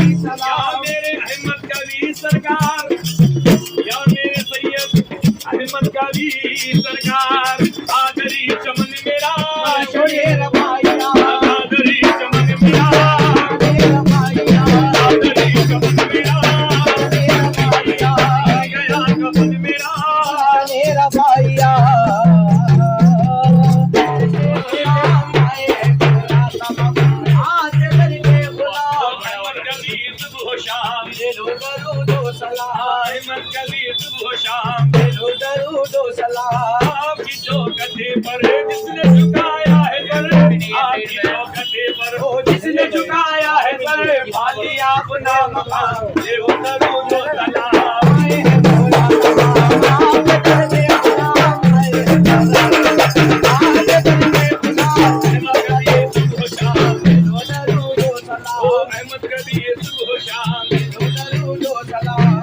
या मेरे अहमद कबीर सरकार, या मेरे सैयद अहमद कबीर सरकार, आदरी चमन मेरा छोड़िए रबाइया, आदरी चमन मेरा, आदरी चमन मेरा, रबाइया, गया कफन मेरा, रबाइया। अहमद कबीर सुबह शाम दरूदो सलाम आपकी चौखटे पर जिसने झुकाया है सर, आपकी चौखटे पर जिसने झुकाया है सर, भाली अपना मकाम दरूदो सलाम। अहमद कबीर सुबह शाम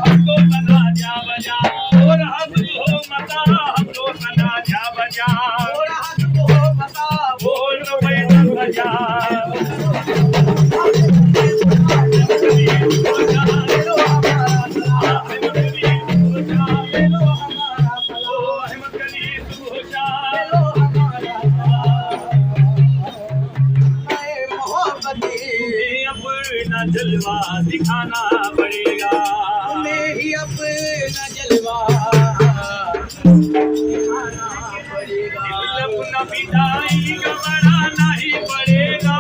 हमको सना जा बजा और हम हो मता, हमको सना जा बजा बोल पैसा बजा। अपना जलवा दिखाना पड़ेगा, हमें ही अपना जलवा दिखाना पड़ेगा। अपना पिताई का बढ़ाना ही पड़ेगा,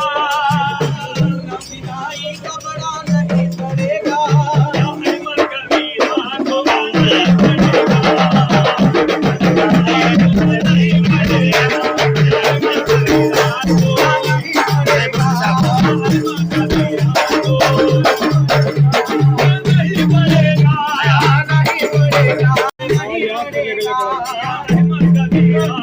पिताई का बड़ा नहीं पड़ेगा। अहमद कबीर को नहीं पड़ेगा, नहीं पड़ेगा, अहमद कबीर को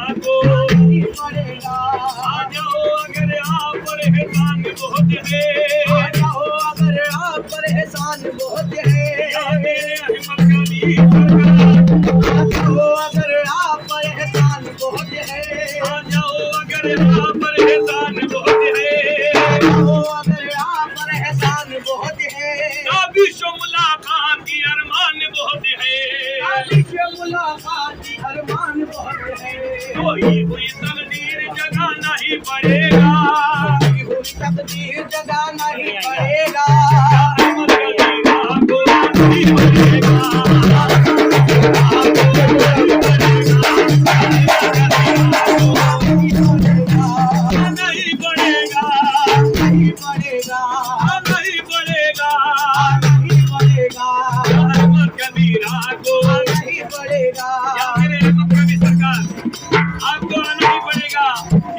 मुलाकात की अरमान बहुत है, कोई हुई तकदीर जगाना ही पड़ेगा, तकदीर जगाना ही पड़ेगा। अहमद कबीर को नहीं पड़ेगा, नहीं पड़ेगा, नहीं पड़ेगा, नहीं पड़ेगा, नहीं पड़ेगा, अहमद कबीर को नहीं पड़ेगा। या मेरे अहमद कबीर सरकार आपको आना ही पड़ेगा।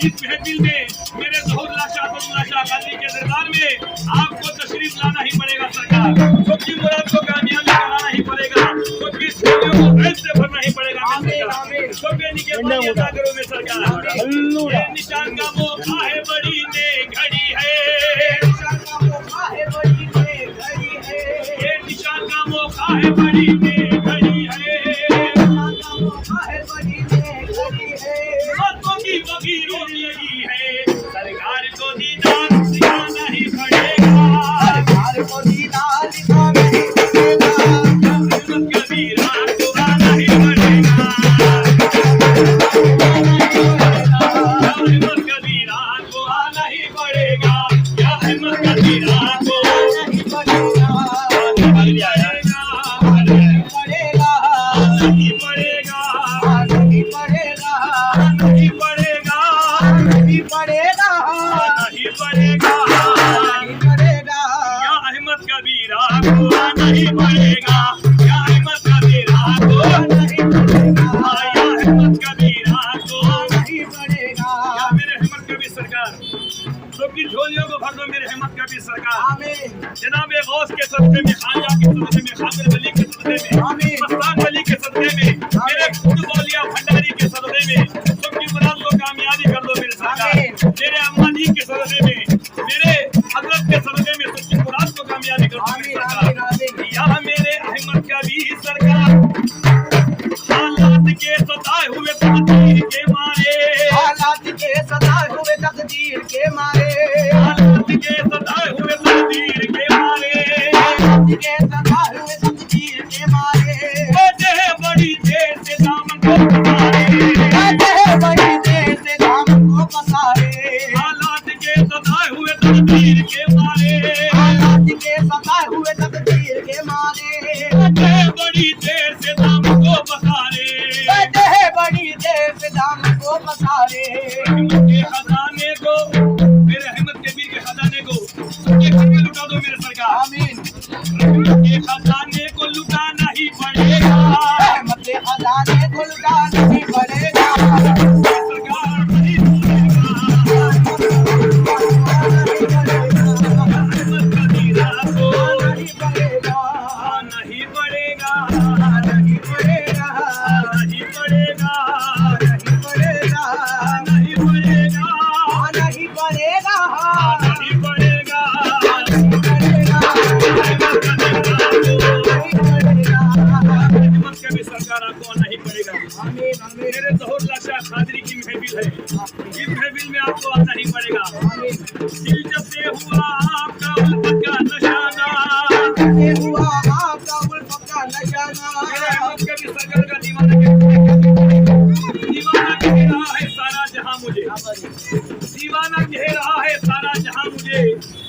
इस महफिल में मेरे ज़हूरुल्लाह शाह गाजी के दरबार में आपको तशरीफ लाना ही पड़ेगा सरकार, क्योंकि मुराद को कामयाबी कराना ही पड़ेगा, क्योंकि झोलियों को ऐसे भरना ही पड़ेगा। क्योंकि निके पानी अदा करो में सरकार, ये निशान का मौका है, बड़ी ने घड़ी है, ये निशान का मौका है, बड़ी ने घड़ी है, बातों की वकीलों की यही है, सरकार को दीदार दिखाना ही पड़ेगा, अहमद कबीर को आना ही पड़ेगा, अहमद कबीर को आना ही पड़ेगा, या अहमद कबीर को नहीं पड़ेगा, नहीं पड़ेगा, नहीं पड़ेगा, नहीं पड़ेगा, नहीं पड़ेगा, नहीं पड़ेगा, नहीं पड़ेगा, या अहमद कबीर को नहीं पड़ेगा, या अहमद कबीर को नहीं पड़ेगा, या अहमद कबीर को नहीं पड़ेगा, या मेरे अहमद कबीर सरकार सबकी झोलियों को भर दो मेरे अहमद कबीर सरकार। जनाब गौस के सदक़े में, खाजा के सदक़े में, खामिर वली के सदक़े में, मस्तान वली के सदक़े में, मेरे कुतुब औलिया भंडारी के सदक़े में सबकी मुराद को कामयाबी कर दो मेरे सरकार, मेरे अम्मा जी के सदक़े में, मेरे हज़रत के सदक़े में सबकी मुराद को कामयाबी कर दो मेरे सरकार। या मेरे अहमद कबीर सरकार हालात के सताए हुए तकदीर के मारे, हालात के सताए हुए तकदीर के मारे, हालात के सताए हुए तकदीर के मारे, हालात के सदा हुए तकदीर के मारे, बजे बड़ी देर से दामन को पसारे, बजे बड़ी देर से दामन को पसारे, हालात के सदा हुए तकदीर के मारे, हालात के सदा हुए तकदीर के मारे, बजे बड़ी देर से दामन को पसारे, बजे बड़ी देर से दामन को पसारे। रहमत के खजाने को, मेरे अहमद कबीर के खजाने को सबके घर में लुटा दो मेरे सरकार। आमीन। रहमत के खजाने को लुटाना ही पड़ेगा, रहमत के खजाने को लुटाना ही पड़ेगा, सरकार नहीं भूलेगा। अहमद कबीरा को नहीं पड़ेगा, नहीं पड़ेगा, नहीं पड़ेगा, नहीं पड़ेगा, नहीं पड़ेगा, नहीं पड़ेगा, नहीं पड़ेगा, नहीं पड़ेगा। नहीं पड़ेगा, अहमद कबीर सरकार आपको नहीं पड़ेगा। आमीन आमीन मेरे ज़हूरुल्लाह शाह कादरी की महफिल है, इस महफिल में आपको आना ही पड़ेगा। आमीन। दिल जब से हुआ आपका उल्फत का निशाना, ये हुआ आपका उल्फत का निशाना, मेरे अहमद कबीर सरकार का दीवाना कह रहा है सारा जहां मुझे, दीवाना कह रहा है सारा जहां मुझे,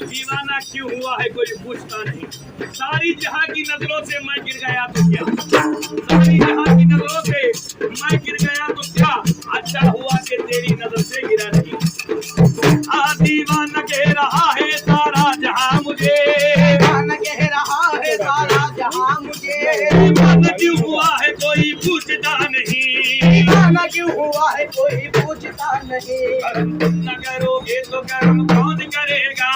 दीवाना क्यों हुआ है कोई पूछता नहीं। सारी जहां की नजरों से मैं गिर गया तो क्या, सारी जहां की नजरों से मैं गिर गया तो क्या, अच्छा हुआ कि तेरी नजर से गिरा नहीं। दीवाना कह रहा है सारा जहां मुझे, दीवाना कह रहा है सारा जहां मुझे, दीवाना क्यों हुआ है कोई पूछता नहीं। दीवाना क्यों हुआ है कोई पूछता नहीं, करम तुम न करोगे तो करम कौन करेगा,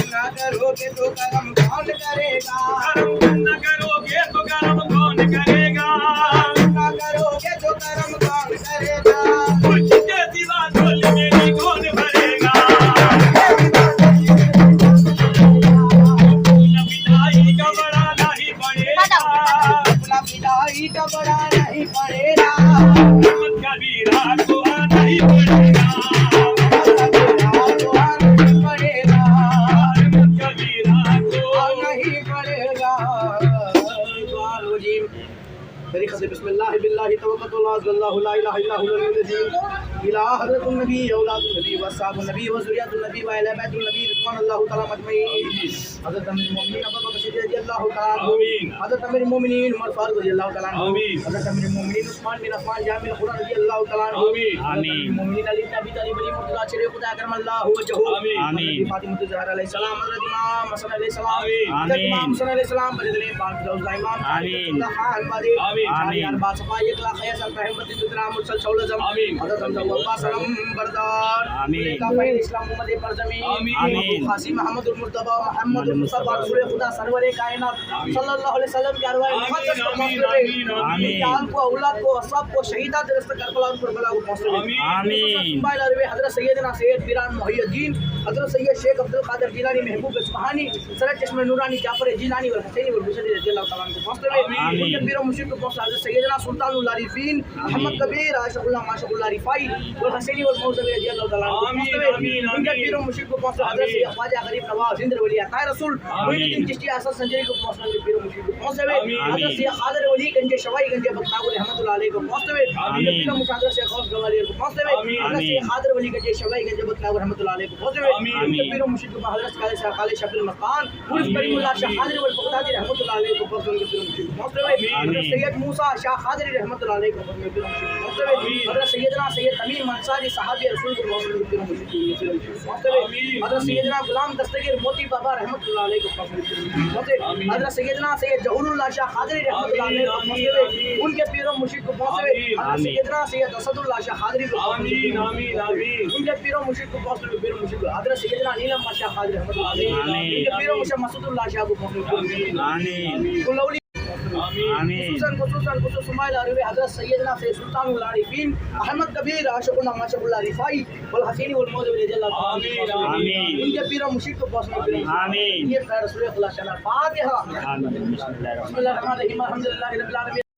ना करोगे तो कर्म कौन करेगा, करम तुम न करोगे तो करम कौन करेगा। ना करोगे तो कर्म कौन करेगा, कुछ के सिवा झोली मेरी कौन भरेगा। विदाई का बड़ा नहीं पड़ेगा, अपना विदाई का बड़ा नहीं पड़ेगा, अहमद कबीरा को आना ही पड़ेगा, तो आना ही पड़ेगा, अहमद कबीरा को आना ही पड़ेगा। तरीक़े से बिस्मिल्लाह बिल्लाहि तवक्कलतु अल्लाहु ला इलाहा इल्ला हुवल अज़ीम इला हज़रतुन नबी औलादुन नबी व असहाबुन नबी व ज़ुरियतुन नबी व अहले बैतुन नबी रिज़वानुल्लाह तआला मजमईन। हज़रत अमीरुल मोमिनीन अबू बकर सिद्दीक़ रज़ियल्लाहु तआला अन्हु, आमीन। हज़रत अमीरुल मोमिनीन उमर फारूक रज़ियल्लाहु तआला अन्हु, आमीन। हज़रत अमीरुल मोमिनीन उस्मान बिन अफ़्फ़ान जामिल खुरान रज़ियल्लाहु तआला अन्हु, आमीन। हज़रत अमीरुल मोमिनीन अली बिन अबी तालिब अली मुर्तज़ा शरीफ खुदा करमल्लाहु वजहहु, आमीन। हज़रत फातिमा ज़हरा अलैहि सलाम, हज़रत इमाम हसन अलैहि सलाम, आमीन। हज़रत इमाम हसन अलैहि सलाम, बरदले पाक दौला इमाम आमीन। खान बादे आमीन। आमीन। बात सफा एक लाख है सब रहमत दुनिया मुरसल शौलजम आमीन। हज़रत हमजा अब्बास सलाम बरदार आमीन। का फैल इस्लाम उम्मत पर जमीन आमीन। आमीन। खासी मोहम्मद मुर्तबा मोहम्मद मुस्तफा रसूल खुदा सरवर कायनात सल्लल्लाहु अलैहि वसल्लम के अरवाह मुक़द्दस को आमीन। पहुंचे आमीन। आमीन। जान को औलाद को असहाब को शहीदा दरस्त करबला और करबला को पहुंचे आमीन। आमीन। हज़रत सैयदना सैयद पीरान मुहियुद्दीन हज़रत सैयद शेख अब्दुल कादिर जिलानी महबूब इस्फहानी सरत चश्मे नूरानी जाफर जिलानी और हुसैनी और हुसैनी रज़ियल्लाहु तआला को पहुंचे आमीन। उनके पीरों मुर्शिद को पहुंचे हज़रत सैयदना सुल्तानुल आरिफीन अहमद कबीर आशिकुल्लाह माशाअल्लाह रिफाई और हुसैनी और मौजूद रज़ियल्लाहु तआला को आमीन। पहुंचे आमीन। उनके पीरों मुर्शिद को पहुंचे हज़रत सैयद ख्वाजा गरीब नवाज जिंदर वली अता रसूल मुइनुद्दीन चिश्ती असद संजरी को पहुंचे उनके पीरों मुर्शिद को पहुंचे आमीन। हज़रत सैयद खादर वली गंजे शवाई गंजे बख्तागुल रहमतुल्लाह अलैहि को पहुंचे उनके पीरों मुशादर से गौस गवालियर को पहुंचे आमीन। हज़रत सैयद खादर वली गंजे शवाई गंजे बख्तागुल रहमतुल्लाह अलैहि को पहुंचे आमीन। उनके पीरों मुर्शिद को हज़रत काले शाह काले शफील मकान पुलिस करीमुल्लाह शाह खादरी वल बगदादी रहमतुल्लाह अलैहि को पहुंचे उनके पीरों मुर्शिद को पहुंचे हज़रत सैयद मूसा शाह खादरी रहमतुल्लाह अलैहि को पहुंचे पीरों मुर्शिद को पहुंचे हज़रत सैयदना सैयद तमीम अंसारी साहबी रसूल को पहुंचे पीरों मुर्शिद को पहुंचे हज़रत सैयदना गुलाम दस्तगीर मोती बाबा रहमतुल्लाह अलैहि को पहुंचे हज़रत सैयदना सैयद जहूरुल्लाह शाह खादरी रहमतुल्लाह अलैहि को पहुंचे उनके पीरों मुर्शिद को पहुंचे हज़रत सैयदना सैयद असदुल्लाह शाह खादरी को पहुंचे आमीन। आमीन। आमीन। उनके पीरों मुर्शिद को पहुंचे पीरों मुर्शिद को हज़रत सैयदना नीलम शाह खादरी रहमतुल्लाह अलैहि उनके पीरों मुर्शिद मसूदुल्लाह शाह को पहुंचे आमीन। कुलौली आमीन। खुसूसन सुमाइल अरबी हज़रत सैयदना सैयद सुल्तानुल आरिफीन अहमद कबीर आशिकुल्लाह माशाअल्लाह रिफाई वल हसीनी वल मौजूद रज़ियल्लाहु तआला आमीन। उनके पीरों मुर्शिद को पहुंचे आमीन। ये रसूल खुदा फातिहा आमीन। बिस्मिल्लाहिर रहमानिर रहीम। बिस्मिल्लाहिर्रहमानिर्रहीम अल्हम्दुलिल्लाहि रब्बिल आलमीन।